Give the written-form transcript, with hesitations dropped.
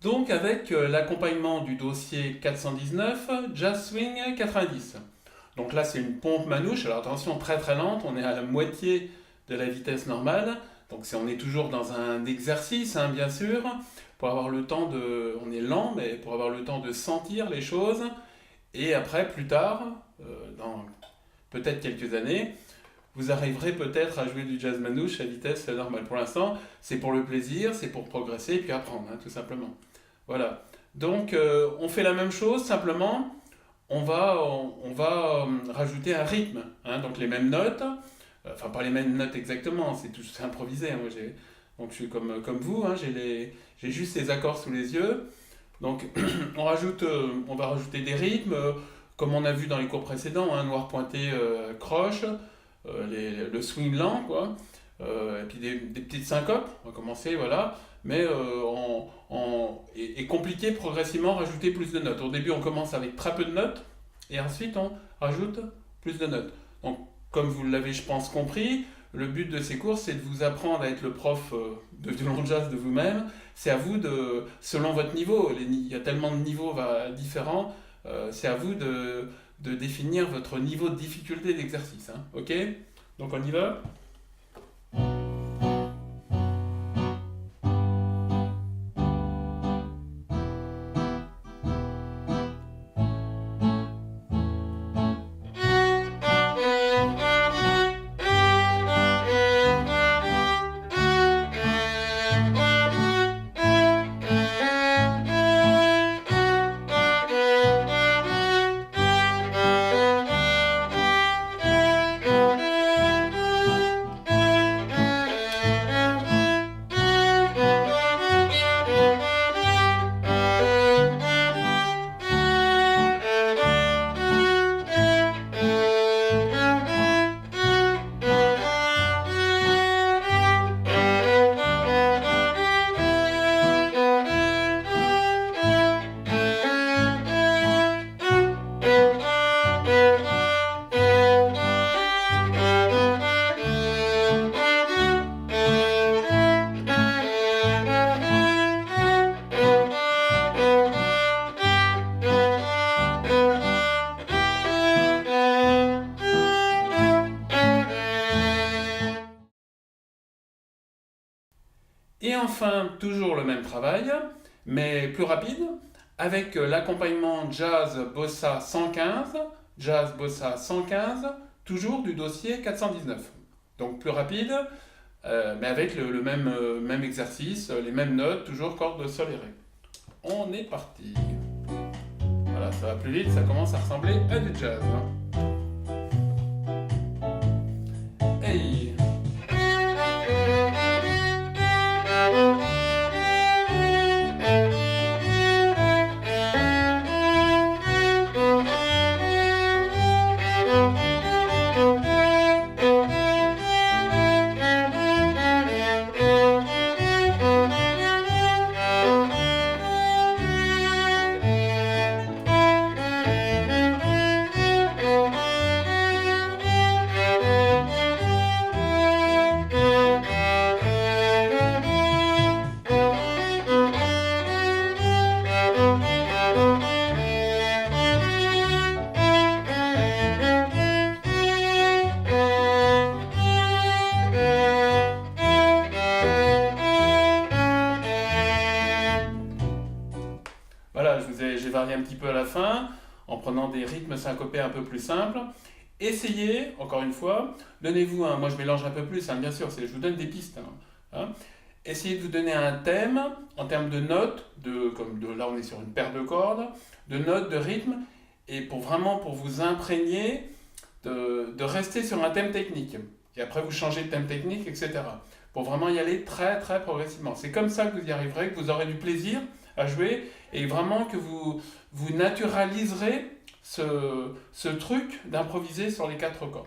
Donc avec l'accompagnement du dossier 419, Jazz Swing 90. Donc là c'est une pompe manouche, alors attention très très lente, on est à la moitié de la vitesse normale, donc on est toujours dans un exercice hein, bien sûr, pour avoir le temps de... On est lent mais pour avoir le temps de sentir les choses, et après plus tard, dans peut-être quelques années, vous arriverez peut-être à jouer du jazz manouche à vitesse normale. Pour l'instant, c'est pour le plaisir, c'est pour progresser et puis apprendre, hein, tout simplement. Voilà. Donc, on fait la même chose, simplement, on va rajouter un rythme. Hein, donc, les mêmes notes, enfin, pas les mêmes notes exactement, c'est improvisé. Hein, donc, je suis comme vous, hein, j'ai juste les accords sous les yeux. Donc, on va rajouter des rythmes, comme on a vu dans les cours précédents, hein, noir pointé, croche, le swing lent, quoi. Et puis des petites syncopes, on va commencer, voilà. Mais et compliqué progressivement rajouter plus de notes. Au début, on commence avec très peu de notes, et ensuite on rajoute plus de notes. Donc, comme vous l'avez, je pense, compris, le but de ces cours, c'est de vous apprendre à être le prof de violon jazz de vous-même. C'est à vous de, selon votre niveau, il y a tellement de niveaux différents, c'est à vous de définir votre niveau de difficulté d'exercice. Hein. Ok? Donc on y va? Et enfin, toujours le même travail, mais plus rapide, avec l'accompagnement jazz bossa 115, toujours du dossier 419. Donc plus rapide, mais avec le même exercice, les mêmes notes, toujours corde de sol et ré. On est parti. Voilà, ça va plus vite, ça commence à ressembler à du jazz. Hein. Hey! Voilà, j'ai varié un petit peu à la fin, en prenant des rythmes syncopés un peu plus simples. Essayez, encore une fois, donnez-vous un, moi je mélange un peu plus, hein, bien sûr, je vous donne des pistes. Hein. Essayez de vous donner un thème, en termes de notes, là on est sur une paire de cordes, de notes, de rythme, et pour vous imprégner, de rester sur un thème technique. Et après vous changez de thème technique, etc. Pour vraiment y aller très très progressivement. C'est comme ça que vous y arriverez, que vous aurez du plaisir à jouer, et vraiment que vous naturaliserez ce truc d'improviser sur les quatre cordes.